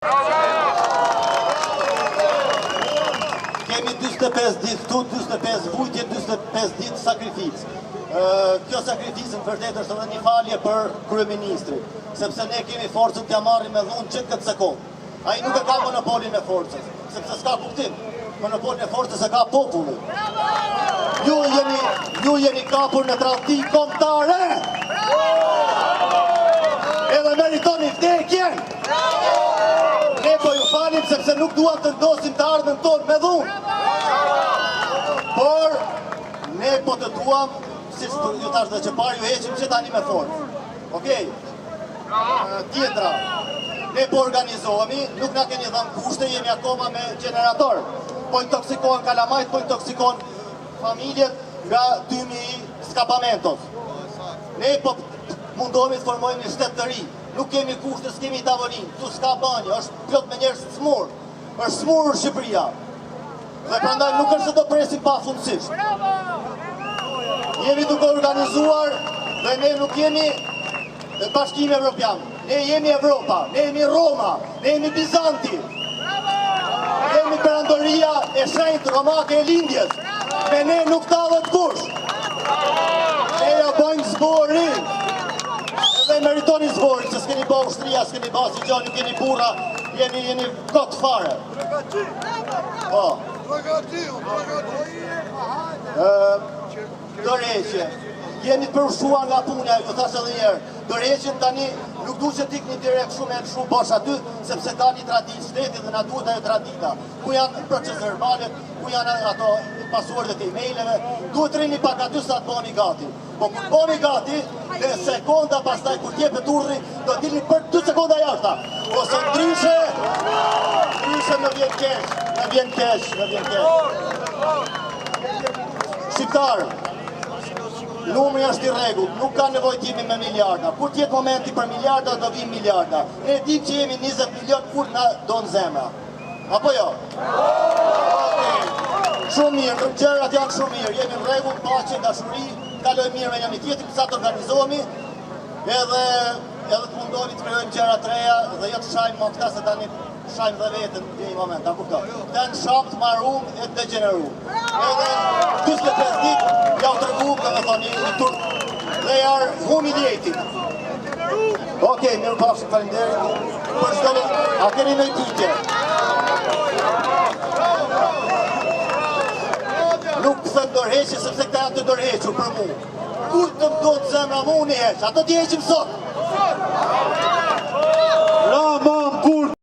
Kemi 45 ditë këtu, 45 vujtje, 45 ditë sakrificë. Kjo sakrificë në vërtet është edhe një falje për kryeministrin, sepse ne kemi forcën t'ja marrim me dhunë që këtë sekundë. Ai nuk e ka monopolin e forcës, sepse s'ka kuptim. Monopolin e forcës e ka populli. Ju jeni kapur në tradhti kombëtare. Edhe meritoni vdekjen. Ne po ju falim sepse nuk duam të ndosim të ardhmen tonë me dhunë. Por ne po të duam, si ju tash dhe që parë ju heqim që tani me forcë. Okej? Tjetra. Ne po organizohemi, nuk na keni dhënë kushte, jemi akoma me generator. Po intoksikohen kalamajt, po intoksikohen familjet nga 2000 skapamentos. Ne po mundohemi të formojmë një shtet të ri. Nuk kemi kushte, s'kemi tavolin, tu s'ka banje, është plot me njerëz të smur. Është smurur Shqipëria. Dhe prandaj nuk është se do presim pafundësisht. Jemi duke organizuar dhe ne nuk jemi Bashkimi Evropian. Ne jemi Evropa, ne jemi Roma, ne jemi Bizanti. Ne jemi perandoria e shenjtë romake e lindjes. Me ne nuk tallet kush. Ne ja bëjmë zborin. Edhe meritoni zborin, se s'keni ba ushtria, s'keni ba si gjani, nuk jeni burra, jeni kot fare. Dorëheqje. Jeni përshua nga punja, ju thash edhe njerë. Dorëheqjen tani nuk du që t'ikni direkt shumë e shumë bosh aty, sepse ka një tradit shtetit dhe na duhet ajo tradita. Ku janë proces verbalet, ku janë ato pasuardet e emaileve, duhet rini pak aty sa të boni gati. Po kur boni gati, dhe sekonda pastaj kur t'jepet urri, do t'ilni për 2 sekonda jashta. Ose ndryshe në vjen kesh. Shqiptarë, numri është i rregullt, nuk ka nevojë të jemi me miliarda. Kur t'jetë momenti për miliarda, do vijnë miliarda. Ne dim që jemi 20 milion kur na don zemra. Apo jo? Shumë mirë, gjërat janë shumë mirë. Jemi në rregull, paqe, dashuri, kalojmë mirë me njëri tjetrin, sa të organizohemi, edhe të mundohemi të krijojmë gjëra të reja dhe jo të shajmë montka se tani shajmë dhe vetën në një moment, a kupton? Të në shapt, marum e të degenerum. Edhe 25 ditë ja u tërgum, dhe me thoni, they are humiliating. Okej, mirë pafshim, faleminderit. Për çdo, a keni ndonjë pyetje? Nuk them dorëheqje sepse këta janë të dorëhequr për mua. Kur të më do të zemra mu unë i heq, ato t'i heqim sot.